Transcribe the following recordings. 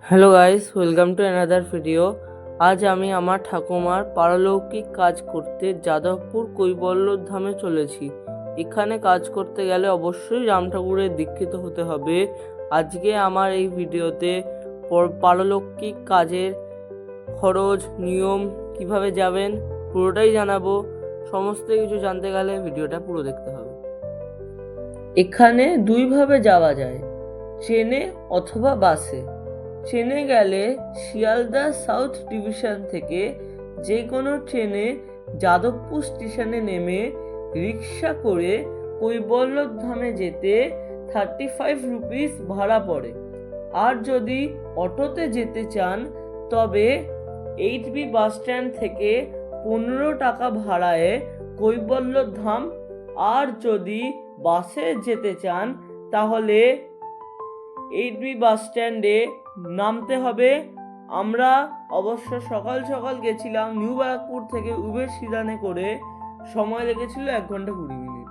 Hello guys, welcome to another video. আজ আমি আমার ঠাকুমার পারলৌকিক কাজ করতে যাদবপুর কৈবল্য ধামে চলেছি। এখানে কাজ করতে গেলে অবশ্যই রাম ঠাকুরের দীক্ষিত হতে হবে। আজকে আমার এই ভিডিওতে পারলৌকিক কাজের খরচ, নিয়ম, কিভাবে যাবেন পুরোটাই জানাবো। সমস্ত কিছু জানতে গেলে ভিডিওটা পুরো দেখতে হবে। এখানে দুইভাবে যাওয়া যায়, ট্রেনে অথবা বাসে। ট্রেনে গেলে শিয়ালদা সাউথ ডিভিশন থেকে যে কোনো ট্রেনে যাদবপুর স্টেশনে নেমে রিক্সা করে কৈবল্য ধামে যেতে 35 রুপিস ভাড়া পড়ে। আর যদি অটোতে যেতে চান তবে 8B বাস স্ট্যান্ড থেকে 15 টাকা ভাড়ায় কৈবল্য ধাম। আর যদি বাসে যেতে চান তাহলে 8B বাস স্ট্যান্ডে নামতে হবে। আমরা অবশ্য সকাল সকাল গেছিলাম নিউ ব্যারাকপুর থেকে উবের সিদানে করে, সময় লেগেছিল 1 ঘন্টা 20 মিনিট।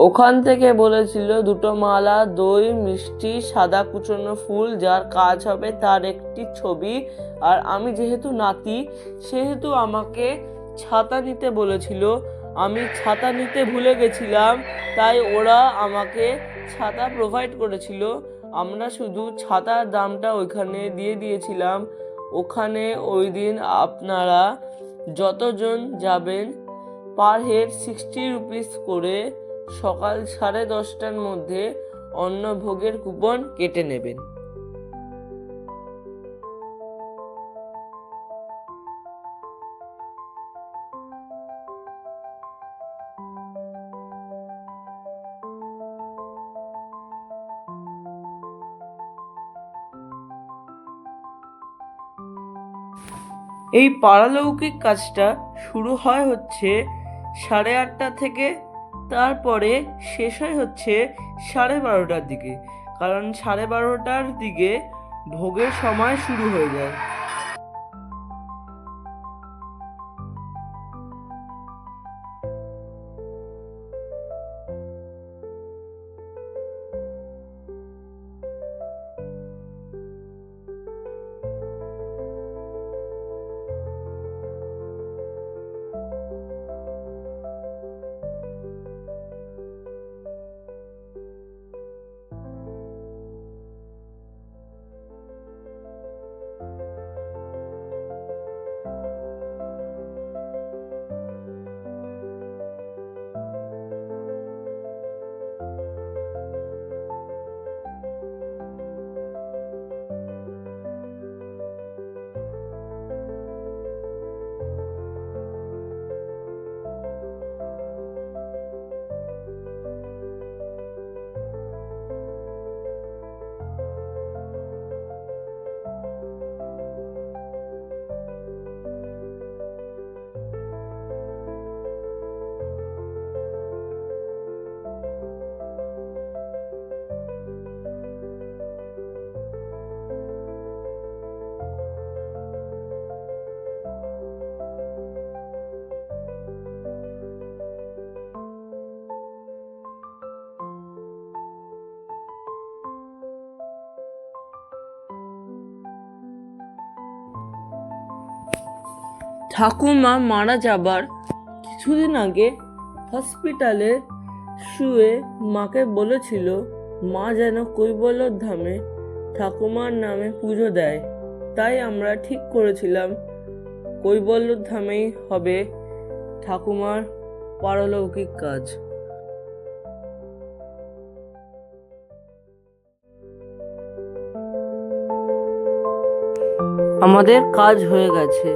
ওখান থেকে বলেছিল 2টো মালা, দই, মিষ্টি, সাদা কুচনো ফুল, যার কাজ হবে তার একটি ছবি। আর আমি যেহেতু নাতি সেহেতু আমাকে ছাতা নিতে বলেছিল। আমি ছাতা নিতে ভুলে গেছিলাম, তাই ওরা আমাকে ছাতা প্রোভাইড করেছিল। আমরা শুধু ছাতার দামটা ওইখানে দিয়ে দিয়েছিলাম। ওখানে ওই দিন আপনারা যতজন যাবেন পার হেড 60 রুপিস করে সকাল 10:30টার মধ্যে অন্নভোগের কুপন কেটে নেবেন। এই পারলৌকিক কাজটা শুরু হচ্ছে 8:30 থেকে, তারপরে শেষ হচ্ছে 12:30টার দিকে, কারণ 12:30টার দিকে ভোগের সময় শুরু হয়ে যায়। ঠাকুমা মারা যাবার কিছুদিন আগে হসপিটালে শুয়ে মাকে বলেছিল মা যেন কৈবল্য ধামে ঠাকুমার নামে পুজো দেয়। তাই আমরা ঠিক করেছিলাম কৈবল্য ধামেই হবে ঠাকুমার পারলৌকিক কাজ। আমাদের কাজ হয়ে গেছে।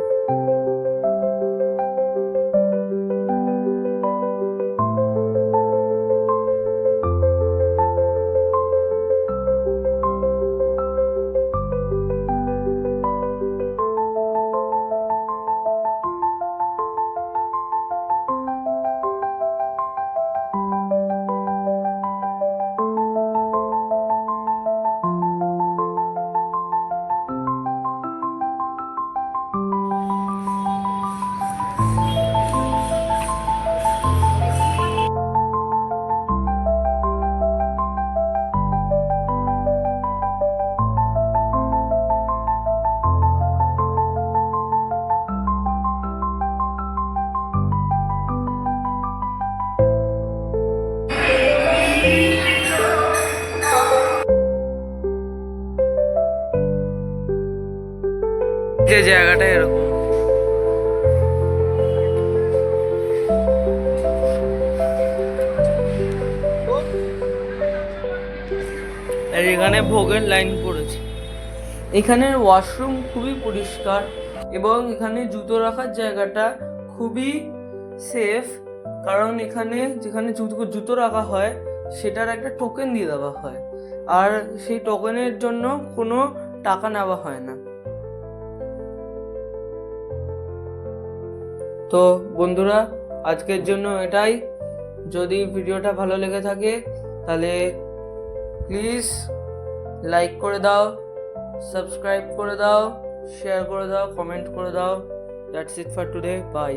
যে জায়গাটা এরকম। আর এখানে ভোগের লাইন পড়েছে। এখানের ওয়াশরুম খুবই পরিষ্কার এবং এখানে জুতো রাখার জায়গাটা খুবই সেফ, কারণ এখানে যেখানে জুতো রাখা হয় সেটার একটা টোকেন দিয়ে দেওয়া হয়, আর সেই টোকেনের জন্য কোনো টাকা নেওয়া হয় না। তো বন্ধুরা, আজকের জন্য এটাই। যদি ভিডিওটা ভালো লেগে থাকে তাহলে প্লিজ লাইক করে দাও, সাবস্ক্রাইব করে দাও, শেয়ার করে দাও, কমেন্ট করে দাও। That's it for today, by.